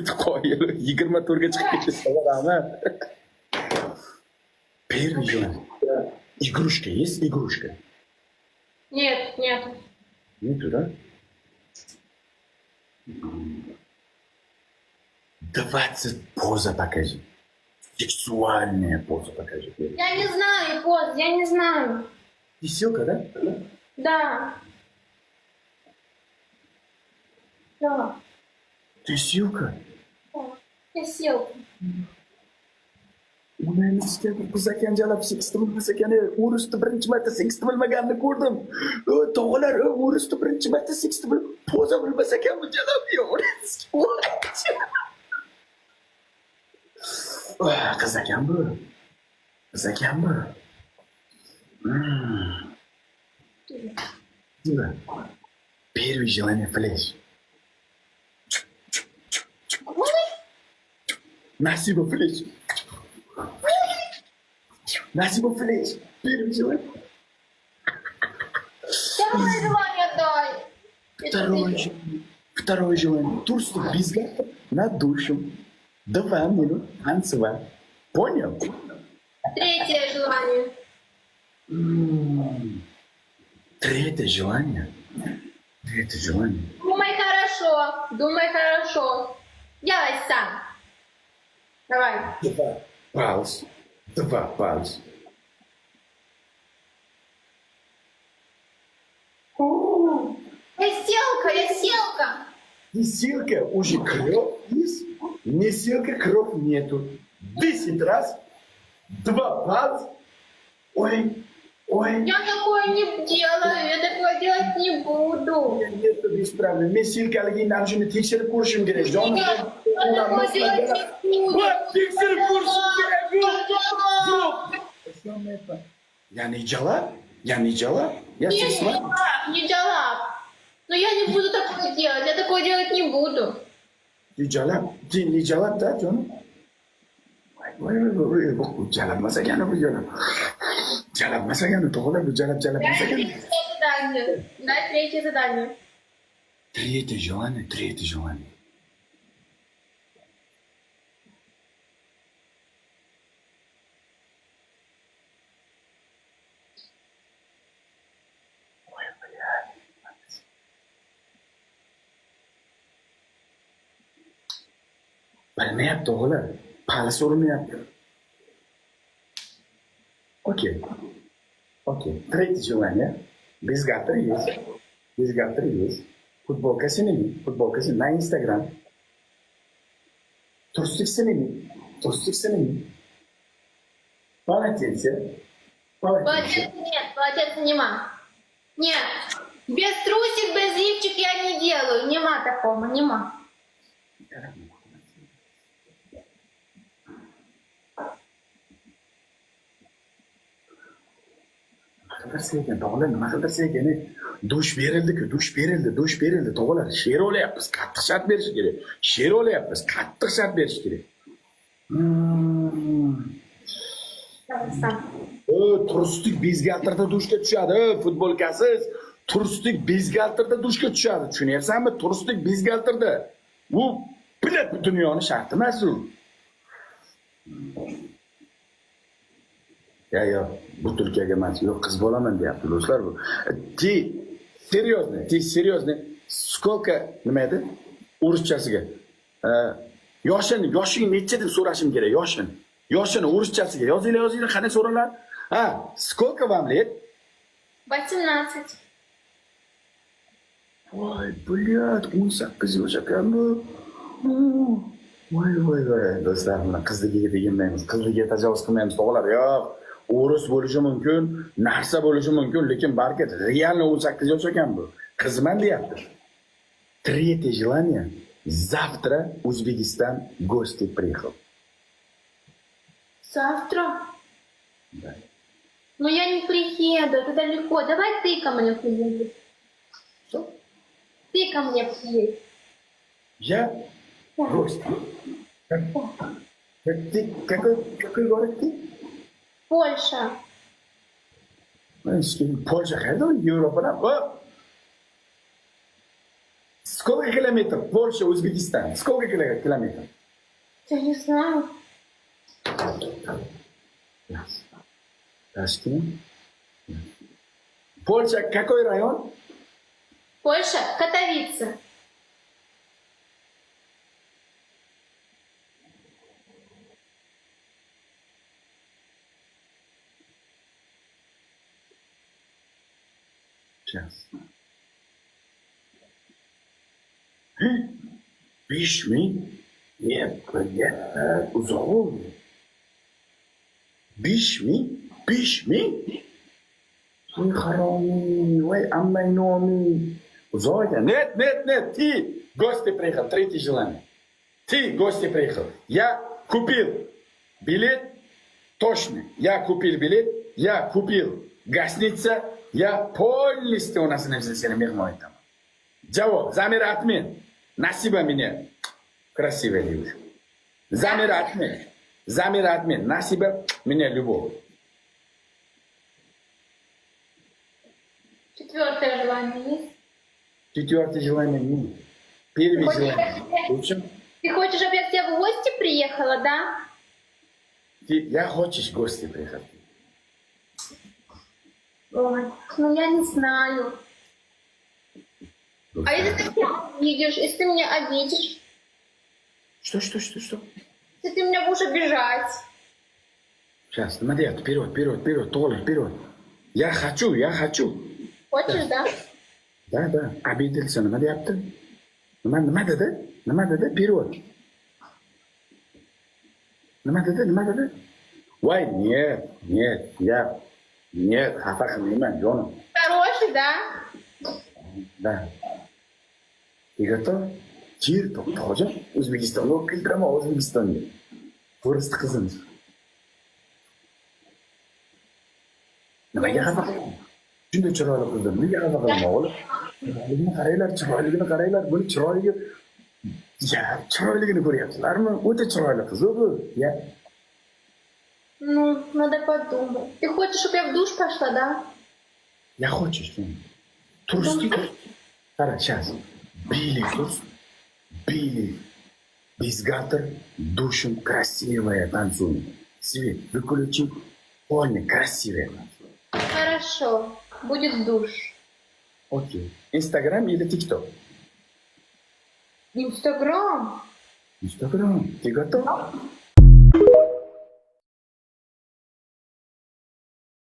Qoyil 24 ga chiqib ketdi odamni. Первый желание. Игрушка есть? Игрушка? Нет, нет. Нету, да? 20 поза покажи. Сексуальная поза покажи. Я не знаю поз, я не знаю. Веселка, да? Да. Да. Веселка? Да. Я сел. Ularni sizga bizakan jalab sekstimil bisakani o'risda birinchi marta seksni bilmaganini ko'rdim. Tog'alar o'risda birinchi marta seksni bilib poza bilmasakan bu jalab yo'q. Qiz ekan bu. Qiz ekan bu. Дима, первый желание флеш. Насиба флеш. Насиба флеш. Первый желание. Второе желание дай. Второе желание. Турство безгато над душем. 2 минут танцевать. Понял? Третье желание. Третье желание. Третье желание. Думай хорошо. Думай хорошо. Делай сам. Давай. 2 пауз. 2 пауз. Я селка. Веселка уже кровь есть. Не селка кровь нету. 10 раз. 2 пауз. Ой. Ой. Я такое не делаю, я такое делать не буду. Нет, без проблем. Men silkaligingni ana shuni tekshirib ko'rishim kerak. Я такое делать не буду. Tekshirib ko'rishim kerak. Yo'q. Yani jalab? Yani jalab? Я сексуал. Не jalab. Но я не буду такое делать, я такое делать не буду. Ты jalab? Ты не jalab да, Джон? Voy, bu jalabmasa ekan bu jalab. Jalabmasa ekan, to'g'ri bu jalabmasa ekan. Дай третье задание. Третье желание, третье желание. Ой, блядь. Bilmayapti o'g'lim. Pali so'ramayapti. Окей. Окей. Третье желание. Без гатра есть. Без гатра есть. Футболка сними. Футболка сними. На Инстаграм. Трусик сними. Трусик сними. Полотенце. Полотенце нет, полотенце нема. Нет. Без трусик, без лифчик я не делаю. Нема такого, нема. Nima qildirsa ekan, dush berildi-ku, dush berildi, tog'alar. She'r olyapmiz, qattiq shart berish kerak. She'r olyapmiz, qattiq shart berish kerak. Turistik bezgaltirda dushga tushadi, futbolkasiz. Turistik bezgaltirda dushga tushadi. Tushunyapsanmi? Turistik bezgaltirda. Bu bilat bu dunyoning sharti emas u. Ya, bu Turkiyaga emas, yo'q qiz bo'laman deyapti do'stlar bu. Ты серьезно. Сколько nima edi? O'rischasiga. Yoshing necha deb so'rashim kerak, yoshing. Yoshini o'rischasiga yozinglar, qanday so'ralar? Сколько вам лет? 18. Voy, блядь, 18 yosh ekan bu. Voy, do'stlar, mana qizligiga teginmaymiz, qizligiga tajovuz qilmaymiz, tog'lar. Yo'q. O'ris bo'lishi mumkin, narsa bo'lishi mumkin, lekin balki realno 18 yosh ekan bu. Qizman deyapti. Третье желание. Завтра Узбекистан гости приехал. Завтра? Да. Но я не приеду, это далеко. Давай ты ко мне приедешь. Что? Ты ко мне приедешь. Я? Гость. Какой город ты? Польша. Польша qayerda? Yevropada. Сколько километров? Польша, Узбекистан. Сколько километров? Я не знаю. Ташкент. Польша, какой район? Польша, Катовице. Сейчас. 5000? Нет, нет, uzoq. 5000? 5000? Voy haromiy, voy ammang nomi. Uzoq ekan. Нет, ты гости приехал, третье желание. Ты гости приехал. Я купил билет, точно. Я купил билет, я купил гостиница, я полностью у нас сeni mehmon etaman. Javob, Zamir Atmin. Nasiba меня. Красивая девушка. Zamir Atmin. Nasiba меня любовь. Четвертое желание есть? Четвертое желание нет. Первое желание. Лучше? Ты хочешь, чтобы я к тебе в гости приехала, да? Я хочешь в гости приехать? Ой, ну я не знаю. А если ты меня обидишь, если ты меня обидишь, Что? если ты меня будешь обижать? Сейчас, смотри, вперед, Толя, вперед. Я хочу. Хочешь, да? Да, обиделся, nima deyapti? Nima dedi? Вперед. Nima dedi? Voy, нет, xafa qilmayman, jonim. Хороший, да? Да. Ты готов? Jir To'xtaxo'ja O'zbekistonga olib keltiraman, O'zbekistonga. To'rist qizimiz. Nimaga xafa qilaman? Shunday chiroyli qizim, nega xafa qilaman o'g'lim? Chiroyligini qaranglar, buni chiroyligini ko'ryapsizlarmi? O'ta chiroyli qiz bu. Ya, Ну, надо подумать. Ты хочешь, чтобы я в душ пошла, да? я хочешь, туристик. Qara, сейчас. Били. Бизгатор, душем, красивая танцует. Свет выключи, полный, красивая. Хорошо, будет душ. Окей. Инстаграм или ТикТок? Инстаграм. Инстаграм. Ты готов?